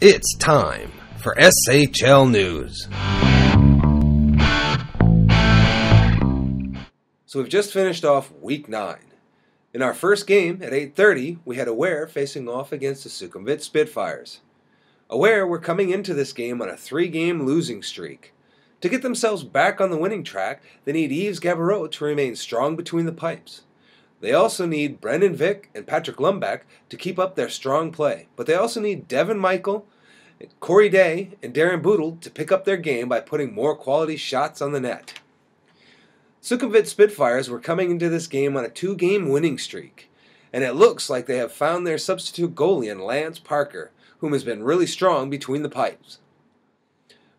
It's time for SHL News. So we've just finished off Week 9. In our first game at 8:30, we had Aware facing off against the Sukhumvit Spitfires. Aware were coming into this game on a 3-game losing streak. To get themselves back on the winning track, they need Yves Gaboreau to remain strong between the pipes. They also need Brendan Vick and Patrick Lumbeck to keep up their strong play, but they also need Devin Michael, Corey Day, and Darren Boodle to pick up their game by putting more quality shots on the net. Sukhumvit Spitfires were coming into this game on a 2-game winning streak, and it looks like they have found their substitute goalie in Lance Parker, whom has been really strong between the pipes.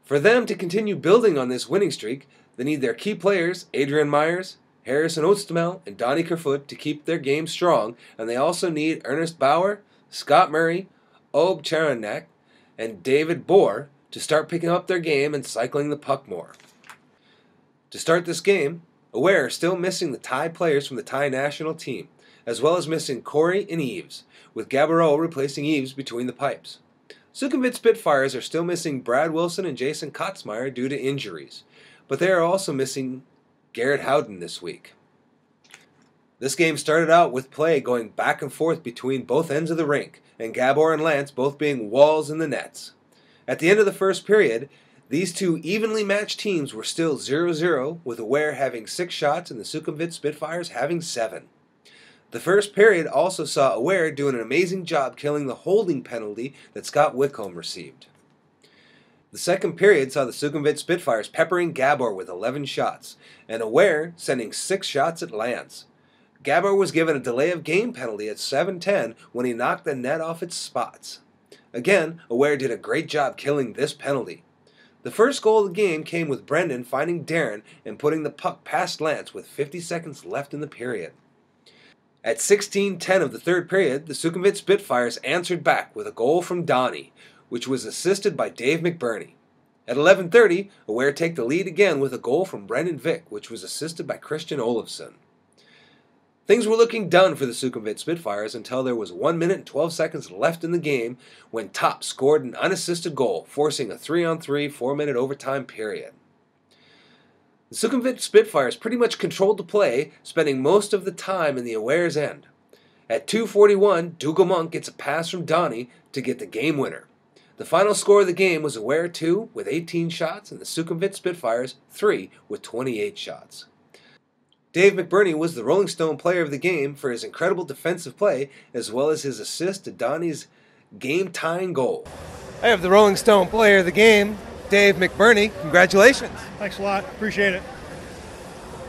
For them to continue building on this winning streak, they need their key players, Adrian Myers, Harrison Oostemel, and Donny Kerfoot to keep their game strong, and they also need Ernest Bauer, Scott Murray, Og Charanek, and David Bohr to start picking up their game and cycling the puck more. To start this game, Aware are still missing the Thai players from the Thai national team, as well as missing Corey and Yves, with Gaboreau replacing Yves between the pipes. Sukhumvit Spitfires are still missing Brad Wilson and Jason Kotzmeyer due to injuries, but they are also missing Garrett Howden this week. This game started out with play going back and forth between both ends of the rink, and Gabor and Lance both being walls in the nets. At the end of the first period, these two evenly matched teams were still 0-0, with Aware having 6 shots and the Sukhumvit Spitfires having 7. The first period also saw Aware doing an amazing job killing the holding penalty that Scott Whitcomb received. The second period saw the Sukhumvit Spitfires peppering Gabor with 11 shots, and Aware sending 6 shots at Lance. Gabor was given a delay of game penalty at 7:10 when he knocked the net off its spots. Again, Aware did a great job killing this penalty. The first goal of the game came with Brendan finding Darren and putting the puck past Lance with 50 seconds left in the period. At 16:10 of the third period, the Sukhumvit Spitfires answered back with a goal from Donny, which was assisted by Dave McBurney. At 11:30, Aware take the lead again with a goal from Brendan Vick, which was assisted by Christian Olofsson. Things were looking done for the Sukhumvit Spitfires until there was 1 minute and 12 seconds left in the game when Top scored an unassisted goal, forcing a 3-on-3 4-minute overtime period. The Sukhumvit Spitfires pretty much controlled the play, spending most of the time in the Aware's end. At 2:41, Dugal Monk gets a pass from Donny to get the game winner. The final score of the game was Aware 2 with 18 shots and the Sukhumvit Spitfires 3 with 28 shots. Dave McBurney was the Rolling Stone player of the game for his incredible defensive play as well as his assist to Donny's game-tying goal. I have the Rolling Stone player of the game, Dave McBurney. Congratulations. Thanks a lot. Appreciate it.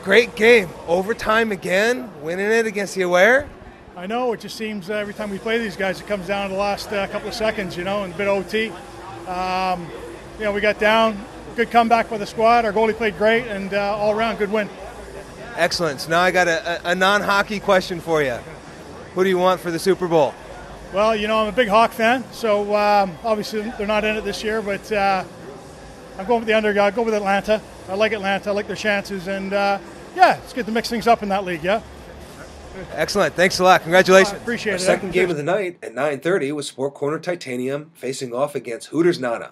Great game. Overtime again, winning it against the Aware. I know, it just seems every time we play these guys, it comes down to the last couple of seconds, and a bit OT. We got down, good comeback by the squad. Our goalie played great, and all around, good win. Excellent. So now I got a non-hockey question for you. Who do you want for the Super Bowl? Well, I'm a big Hawk fan, so obviously they're not in it this year, but I'm going with the underdog. I'll go with Atlanta. I like Atlanta. I like their chances, and it's good to mix things up in that league, yeah? Excellent. Thanks a lot. Congratulations. Appreciate it. Our second game of the night at 9:30 was Sport Corner Titanium facing off against Hooters Nana.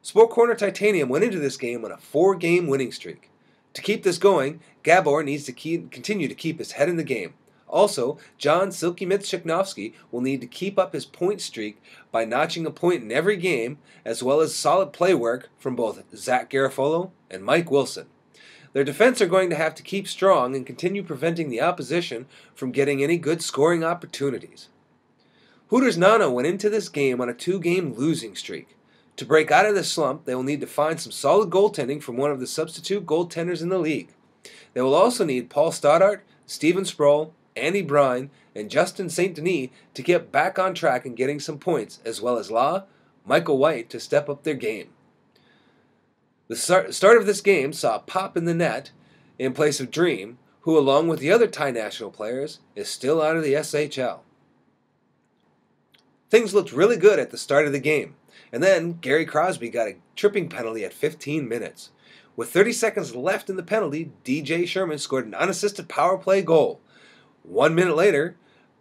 Sport Corner Titanium went into this game on a 4-game winning streak. To keep this going, Gabor needs to continue to keep his head in the game. Also, John Silky Mitschiknovsky will need to keep up his point streak by notching a point in every game, as well as solid play work from both Zach Garofalo and Mike Wilson. Their defense are going to have to keep strong and continue preventing the opposition from getting any good scoring opportunities. Hooters Nana went into this game on a 2-game losing streak. To break out of this slump, they will need to find some solid goaltending from one of the substitute goaltenders in the league. They will also need Paul Stoddart, Steven Sproul, Andy Brine, and Justin St. Denis to get back on track and getting some points, as well as Michael White to step up their game. The start of this game saw a pop in the net in place of Dream, who along with the other Thai national players is still out of the SHL. Things looked really good at the start of the game, and then Gary Crosby got a tripping penalty at 15 minutes. With 30 seconds left in the penalty, DJ Sherman scored an unassisted power play goal. 1 minute later,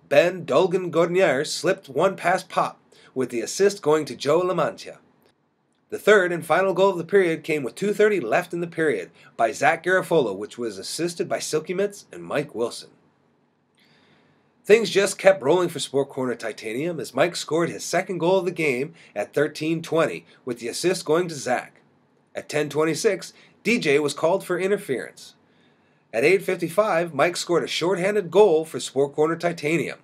Ben Dolgan Godnier slipped one past Pop, with the assist going to Joe LaMantia. The third and final goal of the period came with 2:30 left in the period by Zach Garofolo, which was assisted by Silky Mitts and Mike Wilson. Things just kept rolling for Sport Corner Titanium as Mike scored his second goal of the game at 13:20, with the assist going to Zach. At 10:26, DJ was called for interference. At 8:55, Mike scored a shorthanded goal for Sport Corner Titanium.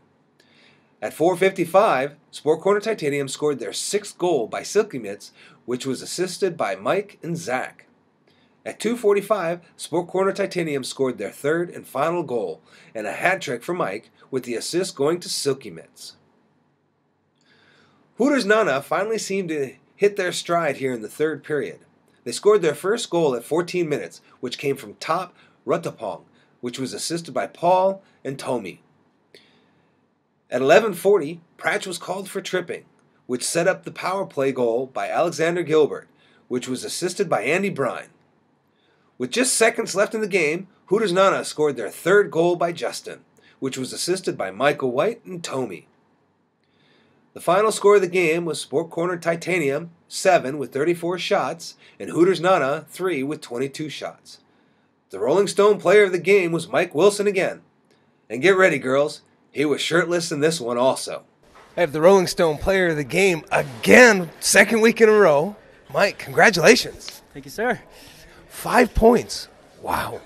At 4:55, Sport Corner Titanium scored their sixth goal by Silky Mitts, which was assisted by Mike and Zach. At 2:45, Sport Corner Titanium scored their third and final goal, and a hat trick for Mike, with the assist going to Silky Mitts. Hooters Nana finally seemed to hit their stride here in the third period. They scored their first goal at 14 minutes, which came from Top Ruttapong, which was assisted by Paul and Tommy. At 11:40, Pratch was called for tripping, which set up the power play goal by Alexander Gilbert, which was assisted by Andy Brine. With just seconds left in the game, Hooters Nana scored their third goal by Justin, which was assisted by Michael White and Tommy. The final score of the game was Sport Corner Titanium 7 with 34 shots and Hooters Nana 3 with 22 shots. The Rolling Stone player of the game was Mike Wilson again. And get ready, girls, he was shirtless in this one also. I have the Rolling Stone player of the game again, second week in a row. Mike, congratulations. Thank you, sir. 5 points. Wow.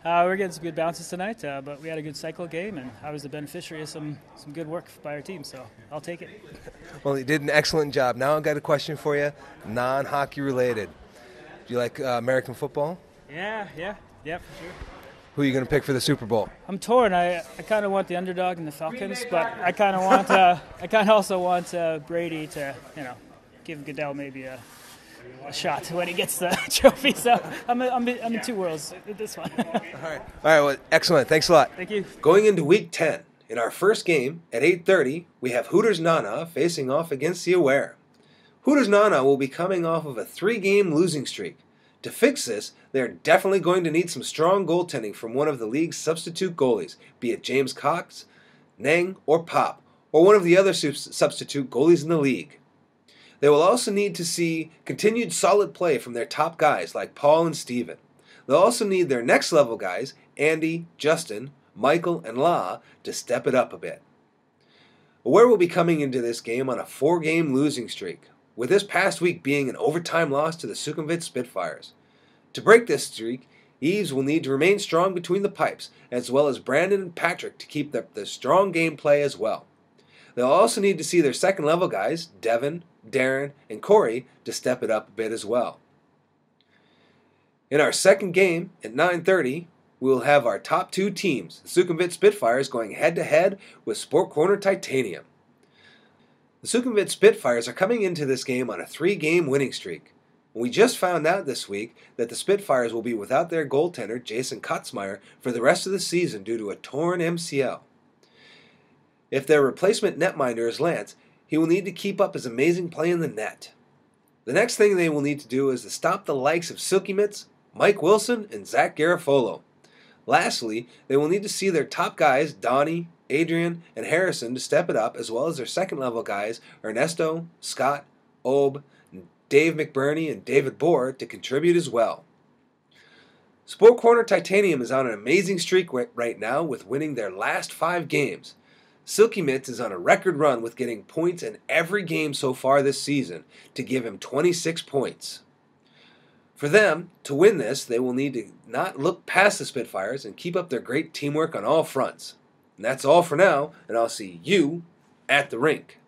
We're getting some good bounces tonight, but we had a good cycle game, and I was the beneficiary of some good work by our team, so I'll take it. Well, you did an excellent job. Now I've got a question for you, non-hockey related. Do you like American football? Yeah, for sure. Who are you going to pick for the Super Bowl? I'm torn. I kind of want the underdog in the Falcons, but I kind of also want Brady to, give Goodell maybe a shot when he gets the trophy. So I'm in two worlds with this one. All right. Well, excellent. Thanks a lot. Thank you. Going into Week 10, in our first game at 8:30, we have Hooters Nana facing off against the Aware. Hooters Nana will be coming off of a 3-game losing streak. To fix this, they're definitely going to need some strong goaltending from one of the league's substitute goalies, be it James Cox, Nang, or Pop, or one of the other substitute goalies in the league. They will also need to see continued solid play from their top guys like Paul and Steven. They'll also need their next level guys, Andy, Justin, Michael, and La, to step it up a bit. Aware will be coming into this game on a 4-game losing streak, with this past week being an overtime loss to the Sukhumvit Spitfires. To break this streak, Eves will need to remain strong between the pipes, as well as Brandon and Patrick to keep the strong gameplay as well. They'll also need to see their second-level guys, Devin, Darren, and Corey, to step it up a bit as well. In our second game at 9:30, we will have our top 2 teams, the Sukhumvit Spitfires, going head-to-head with Sport Corner Titanium. The Sukhumvit Spitfires are coming into this game on a 3-game winning streak. We just found out this week that the Spitfires will be without their goaltender, Jason Kotzmeyer, for the rest of the season due to a torn MCL. If their replacement netminder is Lance, he will need to keep up his amazing play in the net. The next thing they will need to do is to stop the likes of Silky Mitts, Mike Wilson, and Zach Garofolo. Lastly, they will need to see their top guys, Donnie, Adrian, and Harrison, to step it up, as well as their second-level guys, Ernesto, Scott, Obe, Dave McBurney, and David Bohr, to contribute as well. Sport Corner Titanium is on an amazing streak right now with winning their last 5 games. Silky Mitts is on a record run with getting points in every game so far this season to give him 26 points. For them to win this, they will need to not look past the Spitfires and keep up their great teamwork on all fronts. And that's all for now, and I'll see you at the rink.